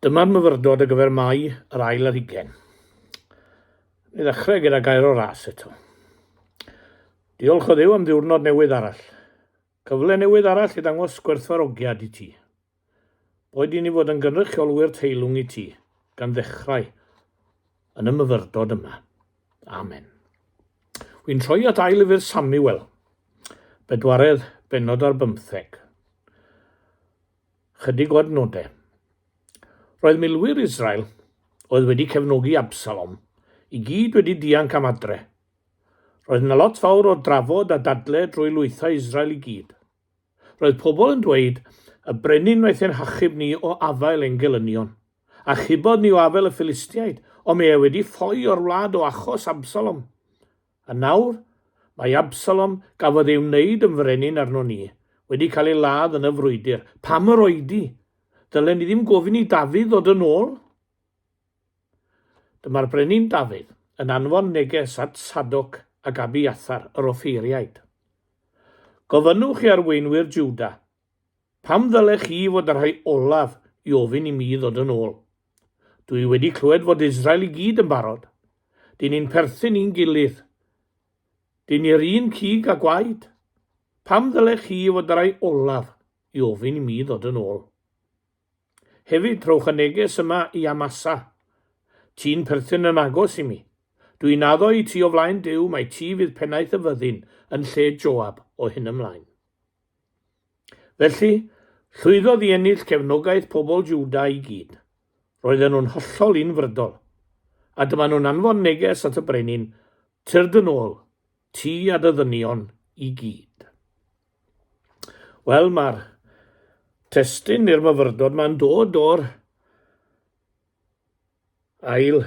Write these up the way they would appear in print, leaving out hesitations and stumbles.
Dyma'r myfyrdod ar gyfer Mai yr ail ar 20. Ni ddechrau gyda gair o ras eto. Diolch o Dduw am ddiwrnod newydd arall. Cyfle newydd arall i ddangos gwerthfawrogiad i ti. Boed i ni fod yn gynrychiolwyr teilwng i ti, gan ddechrau yn y myfyrdod yma. Amen. Wy'n troi at ail lyfr Samuel, bedwaredd bennod ar 15. Chydig o adnodau. Roedd milwyr Israel oedd wedi cefnogi Absalom i gyd wedi dianc am adre. Roedd yna lot fawr o drafod a dadle drwy lwythau Israel i gyd. Roedd pobl yn dweud y brenin wnaeth ein hachub ni o afael ein gelynion, a chybod ni o afael y Philistiaid, ond mae wedi ffoi o'r wlad o achos Absalom. A nawr, mae Absalom gafodd ei wneud yn frenin arno ni, wedi cael ei ladd yn y frwydr. Pam yr oedi? Dylen ni ddim gofyn i Dafydd ddod yn ôl? Dyma'r brenin Dafydd yn anfon neges at Sadoc ac Abiathar yr offeiriaid. Gofynnwch i arweinwyr Jwda, pam ddylech chi fod yr rhai olaf i ofyn i mi ddod yn ôl? Dwi wedi clywed fod Israel i gyd yn barod. Dyn ni'n perthyn i'n gilydd. Dyn ni'r un cig a gwaed. Pam ddylech chi fod yr rhai olaf i ofyn i mi ddod yn ôl? Hefyd trowch y neges yma i Amasa. Ti'n perthyn yn agos i mi. Dwi'n addo i ti o flaen Duw, mae ti fydd pennaeth y fyddin yn lle Joab o hyn ymlaen. Felly, llwyddodd i ennill cefnogaeth pobl Jwda i gyd. Roedden nhw'n hollol unfrydol. A dyma nhw'n anfon neges at y brenin, tyrd yn ôl, ti a dy ddynion i gyd. Wel, mae'r testyn i'r myfyrdod ma'n dod o'r ail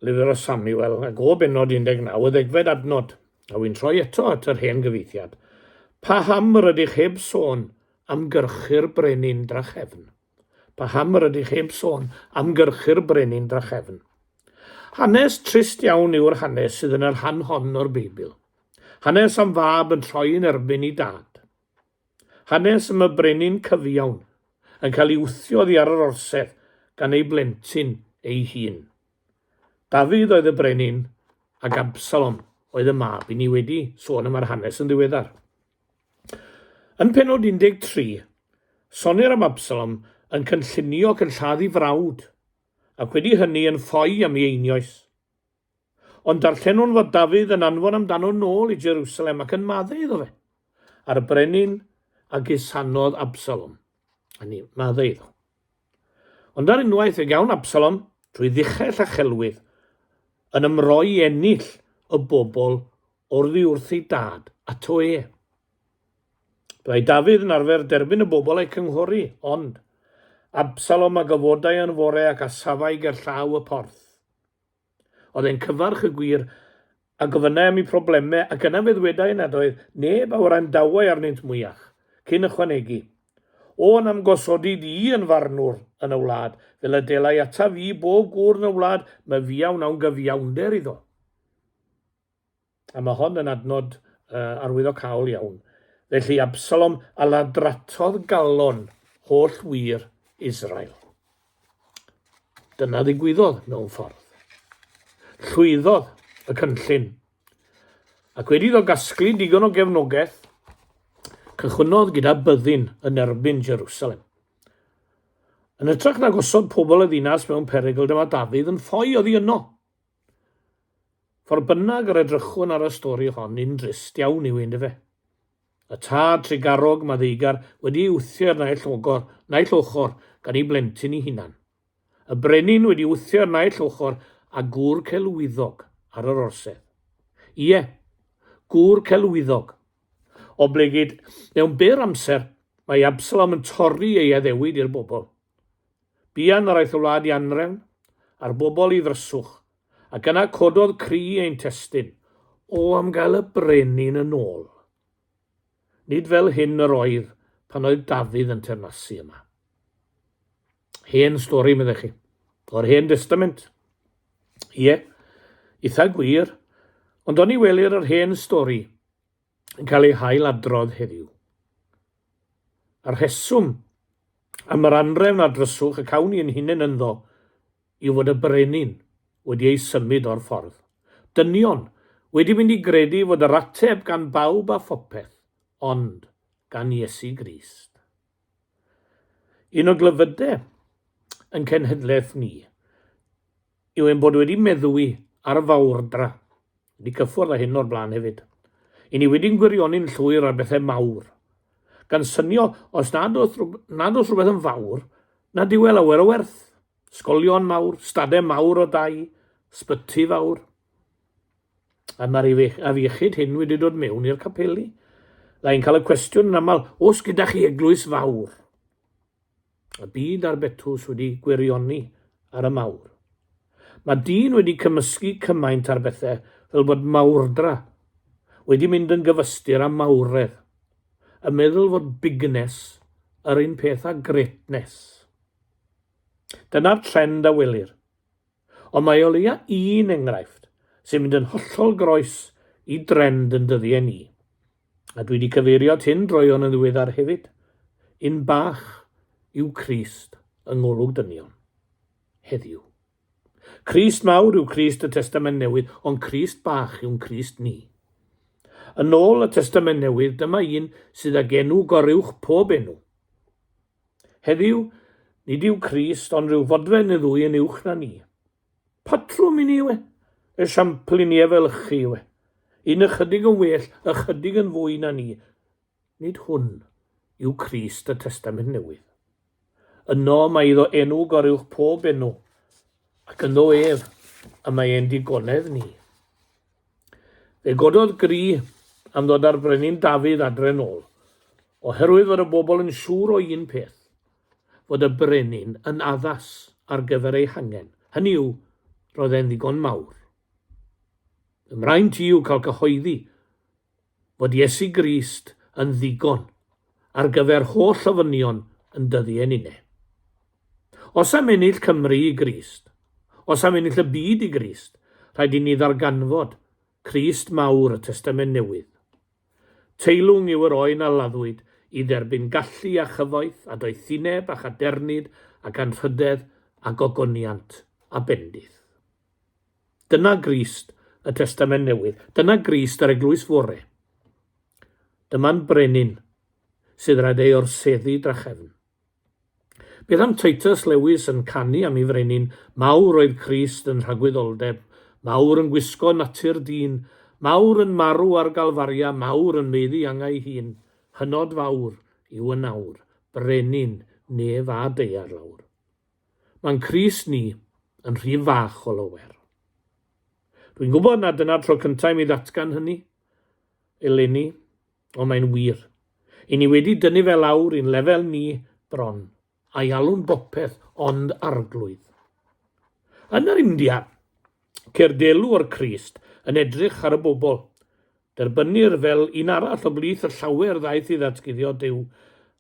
lyfr o Samuel, ac o bennod 19, y ddegfed adnod, a wy'n troi eto at yr hen gyfeithiad. Paham rydych heb sôn am gyrchu'r brenin drachefn. Paham rydych heb sôn am gyrchu'r brenin drachefn. Hanes trist iawn yw'r hanes sydd yn yr rhan hon o'r Beibl. Hanes am fab yn troi yn erbyn i dad. Hanes am y brenin cyfiawn yn cael ei wthio oddi ar yr orsedd gan ei blentyn ei hun. Dafydd oedd y brenin ac Absalom oedd y mab. I ni wedi sôn am yr hanes yn ddiweddar. Yn pennod 13, sonir am Absalom yn cynllunio cynlladdu frawd, ac wedi hynny yn ffoi am ei einioes. Ond darllen nhw'n fod Dafydd yn anfon amdano nôl i Jerusalem ac yn maddau iddo fe, a'r brenin a gusanodd Absalom. Hynny, maddau iddo. Ond ar unwaith fe gawn Absalom, trwy ddichell a chelwydd, yn ymroi ennill y bobl wrthi wrth ei dad ato e. Byddai Dafydd yn arfer derbyn y bobl ei cynghori, ond Absalom a gyfodau yn fore ac asafau ger llaw y porth. Oedd e'n cyfarch y gwir a gofynnau am ei problemau, ac yna fe ddwedai nad oedd neb awr dawai arnynt mwyach, cyn ychwanegu. O'n am gosodi di yn farnwr yn y wlad, fel y delai ata fi bob gŵr yn y wlad, mae fiawn awn gyfiawnder iddo. A mae hon yn adnod arwyddocaol iawn. Felly Absalom a ladratodd galon holl wir Israel. Dyna ddigwyddodd mewn ffordd. Llwyddodd y cynllun. Ac wedi iddo gasglu digon o gefnogaeth, cychwynodd gyda byddin yn erbyn Jerusalem. Yn ytrach na gosod pobl y ddinas mewn perygl, dyma Dafydd yn ffoi oddi yno. Ffordd bynnag yr edrychwn ar y stori hon, un drist iawn i'w un fe. Y tad trigarog maddeigar wedi wthio'r naill ochr gan ei blentyn ei hunan. Y brenin wedi wthio'r naill ochr a gŵr celwyddog ar yr orsedd. Ie, gŵr celwyddog. O blegid, mewn byr amser, mae Absalom yn torri ei addewid i'r bobl. Bian yr aeth y wlad i anrefn, a'r bobl i ddryswch, ac yna cododd cri ein testyn, o am gael y brenin yn ôl. Nid fel hyn yr oedd pan oedd Dafydd yn teyrnasu yma. Hen stori, meddech chi, o'r Hen Testament. Ie, eitha gwir, ond o'n i welir yr hen stori yn cael ei hailadrodd heddiw. A'r rheswm A mae'r anrefn a dryswch y cawn ni yn hunain ynddo i fod y brenin wedi ei symud o'r ffordd. Dynion wedi mynd i gredu fod yr ateb gan bawb a phopeth, ond gan Iesu Grist. Un o glyfydau yn cenhedlaeth ni yw ein bod wedi meddwi ar fawrdra. Wedi cyffwrdd â hyn o'r blaen hefyd. I ni wedi'n gwirioni'n llwyr ar bethau mawr. Gan synio, os nad oes rhywbeth yn fawr, nad yw e lawer o werth. Sgolion mawr, stadau mawr o dai, sbyty fawr. A mae'r afiechyd hyn wedi dod mewn i'r capeli. Lai'n cael y cwestiwn yn aml, os gyda chi eglwys fawr? Y byd a'r betws wedi gwirioni ar y mawr. Mae dyn wedi cymysgu cymaint ar bethau fel bod mawrdra wedi mynd yn gyfystyr am mawredd, a meddwl fod bigness yr un peth â greatness. Dyna'r trend a welir. Ond mae o leia un enghraifft sy'n mynd yn hollol groes i drend yn dyddiau ni. A dwi wedi cyfeirio at hyn droion yn ddiweddar hefyd. Un bach yw Crist yng ngolwg dynion. Heddiw. Crist mawr yw Crist y Testament Newydd, ond Crist bach yw'n Crist ni. Yn ôl y Testament Newydd, dyma un sydd ag enw goruwch pob enw. Heddiw, nid yw Crist ond rhyw fodfen y ddwy yn uwch na ni. Patrwm i ni yw e, esiampl i ni efelychu yw e. Un ychydig yn well, ychydig yn fwy na ni. Nid hwn yw Crist y Testament Newydd. Yno mae iddo enw goruwch pob enw, ac ynddo ef y mae e'n digonedd ni. Fe gododd gri am ddod ar brenin Dafydd adre nôl, oherwydd fod y bobl yn siŵr o un peth, fod y brenin yn addas ar gyfer ei hangen. Hynny yw, roedd e'n ddigon mawr. Ymraen ti yw cael cyhoeddi fod Iesu Grist yn ddigon ar gyfer holl ofynion yn dyddiau unne. Os am ennill Cymru i Grist, os am ennill y byd i Grist, rhaid i ni ddarganfod Crist mawr y Testament Newydd. Teilwng yw yr oen a laddwyd i dderbyn gallu a chyfoeth a doethineb a chadernid ac anrhydedd a gogoniant a bendith. Dyna Grist y Testament Newydd. Dyna Grist yr eglwys fore. Dyma'n brenin sydd rhaid ei orseddu drachefn. Beth am Titus Lewis yn canu am ei frenin, mawr oedd Crist yn rhagwyddoldeb, mawr yn gwisgo natur dyn, mawr yn marw ar galfaria, mawr yn meddu angau hun, hynod fawr yw y nawr, brenin nef a deiar lawr. Mae'n Crist ni yn rhy fach o lawer. Dwi'n gwybod na dyna'r tro cyntaf i mi ddatgan hynny, eleni, ond mae'n wir. I ni wedi dynnu fe lawr i'n lefel ni bron, a'i alw'n bopeth ond arglwydd. Yn yr India, cerdelw o'r Crist yn edrych ar y bobl, derbynir fel un arall o blith y llawer ddaeth i ddatguddio Duw.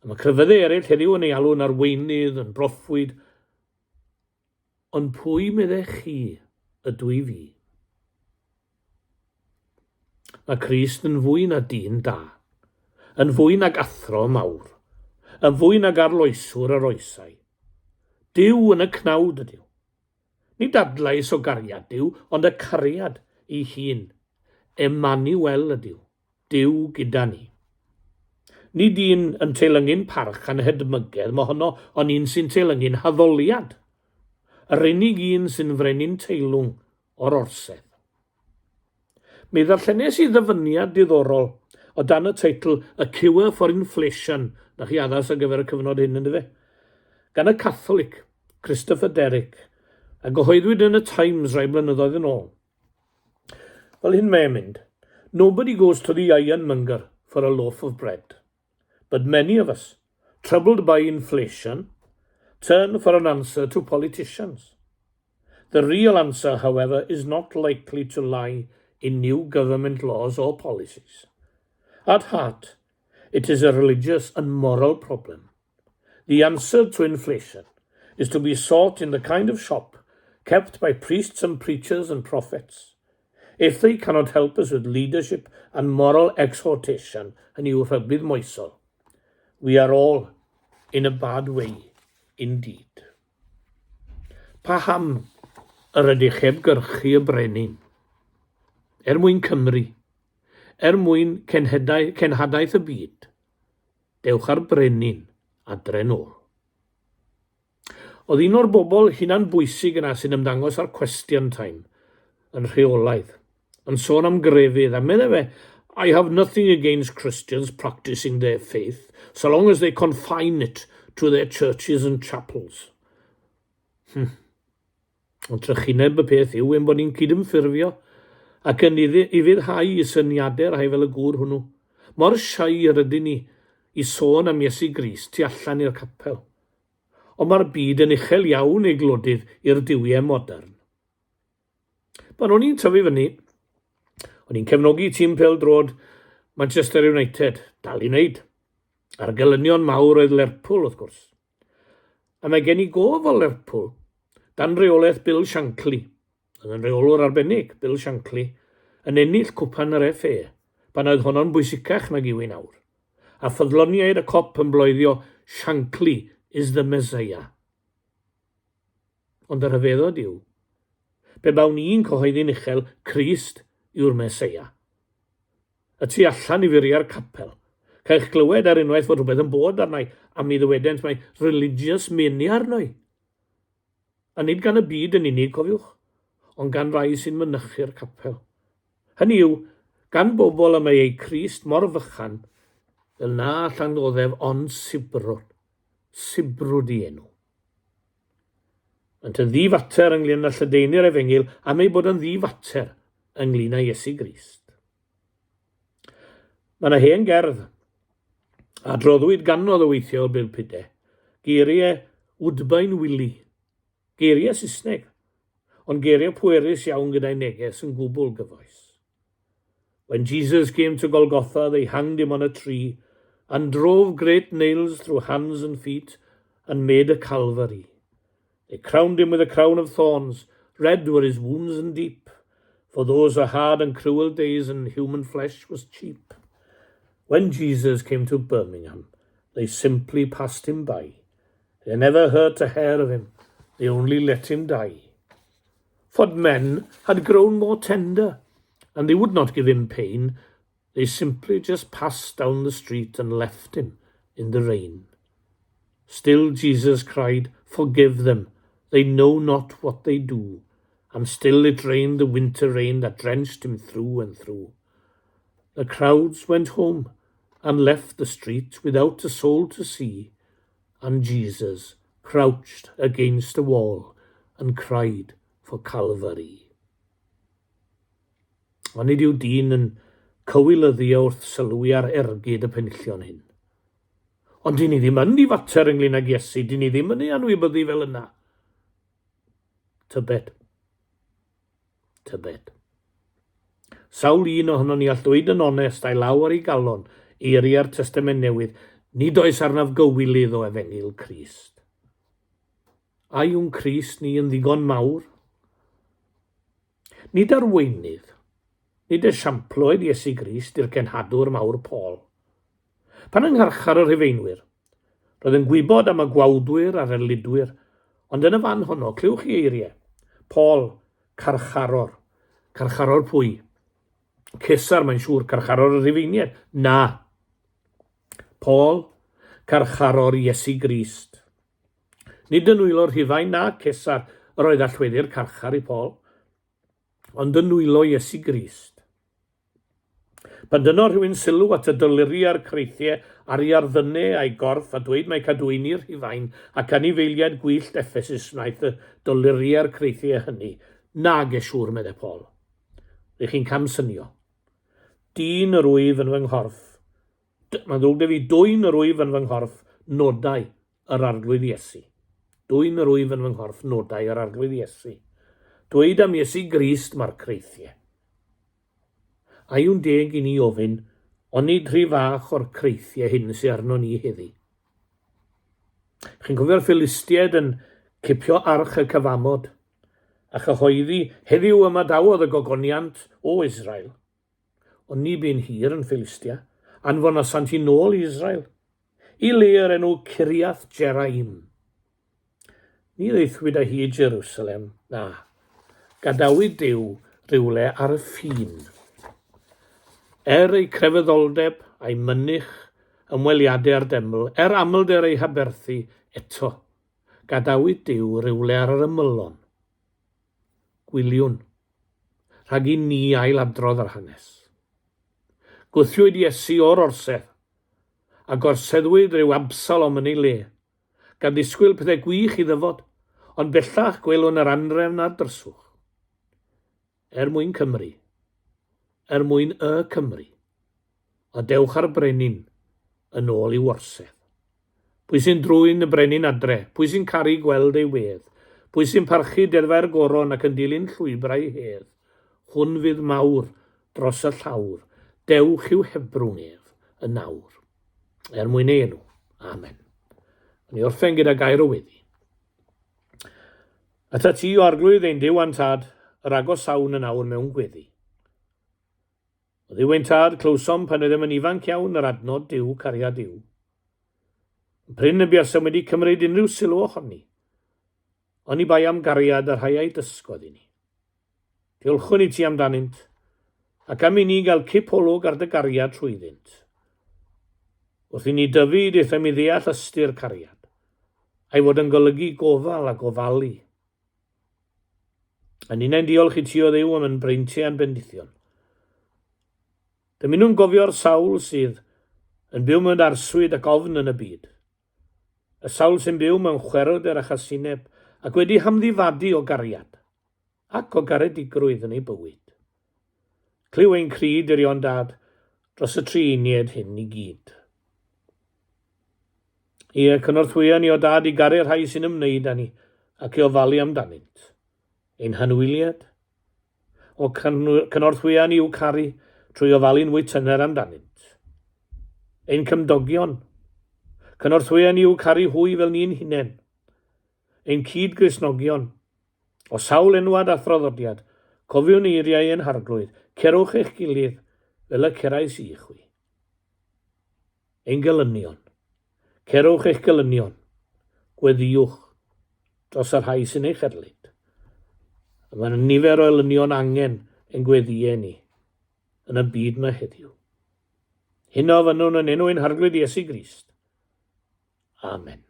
Mae crefyddau eraill heddiw yn ei alw'n arweinydd, yn broffwyd. Ond pwy meddech chi ydw i fi? Mae Crist yn fwy na dyn da, yn fwy nag athro mawr, yn fwy nag arloeswr yr oesau. Duw yn y cnawd ydyw. Nid adlais o gariad Duw, ond y cariad ei hun. Emmanuel ydyw, Duw gyda ni. Nid un yn teilyngu'n parch a'n hedmygedd, mae honno ond un sy'n teilyngu'n haddoliad. Yr unig un sy'n frenin teilwng o'r orsedd. Mi ddarllenes i ddyfyniad diddorol o dan y teitl A Cure for Inflation, na chi addas ar gyfer y cyfnod hyn yn fe, gan y Catholic Christopher Derrick, a gyhoeddwyd yn y Times rai blynyddoedd yn ôl. Fel hyn mae'n mynd, nobody goes to the ironmonger for a loaf of bread, but many of us, troubled by inflation, turn for an answer to politicians. The real answer, however, is not likely to lie in new government laws or policies. At heart, it is a religious and moral problem. The answer to inflation is to be sought in the kind of shop kept by priests and preachers and prophets. If they cannot help us with leadership and moral exhortation, and you rhybudd moesol, we are all in a bad way indeed. Paham yr ydych heb gyrchu y brenin? Mwyn Cymru, mwyn cenhadaeth y byd, dewch ar brenin adre nôl. Oedd un o'r bobl hunan bwysig yna sy'n ymddangos ar question time yn rheolaidd, yn sôn am grefydd, a meddai fe, I have nothing against Christians practicing their faith, so long as they confine it to their churches and chapels. Ond trychineb y peth yw ein bod ni'n cydymffurfio ac yn ifuddhau i syniadau rhai fel y gŵr hwnnw. Mor siair ydyn ni i sôn am Iesu Grist tu allan i'r capel. Ond mae'r byd yn uchel iawn ei glodydd i'r diwiau modern. Pan o'n i'n tyfu fyny, o'n i'n cefnogi tîm pêl-drod Manchester United, dal i wneud. Ar gelynion mawr oedd Lerpwl, wrth gwrs. A mae gen i gof o Lerpwl, dan reolaeth Bill Shankly, yn reolwr arbennig, Bill Shankly, yn ennill cwpan yr FA, pan oedd honno'n bwysicach nag yw i nawr. A ffyddloniaid y cop yn bloeddio, Shankly is the Messiah. Ond yr hyfeddod yw, pe bawn ni'n cyhoeddi'n uchel, Crist yw'r Messiah. Y tu allan i furiau'r capel. Cael eich glywed ar unwaith fod rhywbeth yn bod arnau, a mi ddywedent mae religious mania arnau. A nid gan y byd yn unig, cofiwch, ond gan rai sy'n mynychu'r capel. Hynny yw, gan bobl am ei Crist mor fychan, fel na llangoddef ond sibrwd i enw. Yn ty ddifater ynglyn â lledaenu'r Efengil am ei bod yn ddifater ynglyn â Iesu Grist. Mae yna hen gerdd, a droddwyd ganodd o weithio o Bilpide, geiriau wdbain wili, geiriau Saesneg, ond geiriau pwerus iawn gyda'i neges yn gwbl gyfoes. When Jesus came to Golgotha, they hanged him on a tree and drove great nails through hands and feet and made a Calvary. They crowned him with a crown of thorns, red were his wounds and deep, for those were hard and cruel days and human flesh was cheap. When Jesus came to Birmingham, they simply passed him by. They never hurt a hair of him, they only let him die. For men had grown more tender, and they would not give him pain. They simply just passed down the street and left him in the rain. Still Jesus cried, forgive them, they know not what they do. And still it rained the winter rain that drenched him through and through. The crowds went home and left the street without a soul to see, and Jesus crouched against a wall and cried for Calvary. Ond nid yw dyn yn cywilyddio wrth sylwi ar ergyd y penillion hyn. Ond dyn ni ddim yn ddifater ynglyn ag Iesu, dyn ni ddim yn ei anwybyddu fel yna. Tybed. Sawl un ohono ni all dweud yn onest a'i law ar ei galon, eiriau'r Testament Newydd, nid oes arnaf gywilydd o Efengil Crist. A yw'n Crist ni yn ddigon mawr? Nid arweinydd, nid esiamploedd Iesu Grist i'r cenhadwr mawr Paul. Pan yngharchar yr Rhufeinwyr, roedd yn gwybod am y gwawdwyr a'r elidwyr, ond yn y fan honno, clywch i eiriau, Paul, carcharor. Carcharor pwy? Cesar, mae'n siŵr, carcharor y Rhufeiniaid? Na. Paul, carcharor Iesu Grist. Nid yn wylo Rhufain na Cesar yr oedd allweddi'r carchar i Paul, ond yn wylo Iesu Grist. Pan dyno rhywun sylw at y dyluriau'r creithiau ar ei arddynau a'i gorff a dweud mae cadwyni'r Rhufain ac anifeiliad gwyllt Ephesus wnaeth y dyluriau'r creithiau hynny, nag e siŵr, meddai Paul. Rydych chi'n camsynio. Dyn yr wyf yn fy nghorff. Mae'n ddrwg da fi dwy'n yr wyf yn fy nghorff, nodau yr arglwydd Iesu. Dwy'n yr wyf yn fy nghorff, nodau yr arglwydd Iesu. Dweud am Iesu Grist mae'r creithiau. A yw'n deg i ni ofyn, ond nid rhy fach o'r creithiau hyn sy'n arno ni heddi. Chi'n cofio'r Philistiaid yn cipio arch y cyfamod, a chyhoeddi heddiw yma dawodd y gogoniant o Israel. Ond ni bu'n hir yn Philistia, anfon asant i nôl i Israel, i le yr enw Kiriath Jeraim. Ni ddeithwyd â hi i Jerusalem, na. Gadawyd Duw rywle ar y ffin. Ei crefyddolder a'i mynych ymweliadau ar deml, amlder ei haberthu eto. Gadawyd Duw rywle ar yr ymylon. Gwyliwn, rhag i ni ailadrodd ar hanes. Gwthiwyd Iesu o'r orsedd, a gorseddwyd rhyw Absalom yn ei le, gan ddisgwyl pethau gwych i ddyfod, ond bellach gwelwn yr anrefn a'r dryswch. Mwyn Cymru, mwyn y Cymru, o dewch ar brenin yn ôl i worsedd. Pwy sy'n drwy'n y brenin adre, pwy sy'n caru gweld ei wedd, pwy sy'n parchu deddfa'r goron ac yn dilyn llwybrau hedd, hwn fydd mawr dros y llawr, dewch i'w hebrwng ef y nawr. Mwyn ei enw. Amen. Ni orffen gyda gair o weddi. Ata ti o arglwydd ein Duw a'n tad, yr agos sawn yn awr mewn gweddi. O Dduw ein tad, clywsom pan oeddem yn ifanc iawn yr adnod Duw cariad Duw. Yn pryn y buasem wedi cymryd unrhyw sylw ohoni, ond i bai am gariad a rhai ei dysgodd i ni. Diolchwn i ti amdanynt, ac am i ni gael cipolwg ar dy gariad trwyddynt. Wrth i ni dyfu deitham i ddeall ystyr cariad, a'i fod yn golygu gofal a gofalu. Yn unau'n diolch i ti o Dduw am yn breintiau yn bendithion. Dyma nhw'n gofio'r sawl sydd yn byw mewn arswyd ac ofn yn y byd. Y sawl sy'n byw mewn chwerwder a chasineb ac wedi hamddifadu o gariad ac o garedigrwydd yn ei bywyd. Cliw ein cryd i'r Ion Dad dros y triunied hyn i gyd. Cynorthwya ni o Dad i garu'r rhai sy'n ymwneud â ni ac i ofalu amdanynt. Ein hanwyliad, o cynorthwya ni i'w caru trwy ofalu'n fwy tyner amdanynt. Ein cymdogion, cynorthwya ni i'w caru hwy fel ni'n hunain. Ein cyd-grisnogion, o sawl enwad a throddodiad, cofiwn eiriau ein harglwydd, cerwch eich gilydd fel y cerais i chwi. Ein gelynion, cerwch eich gelynion, gweddiwch dros yr rhai sy'n eich erlyd. Mae nifer o elynion angen yn gweddiau ni yn y byd yma heddiw. Hyn o fynnwn yn enw ein harglwydd Iesu Grist. Amen.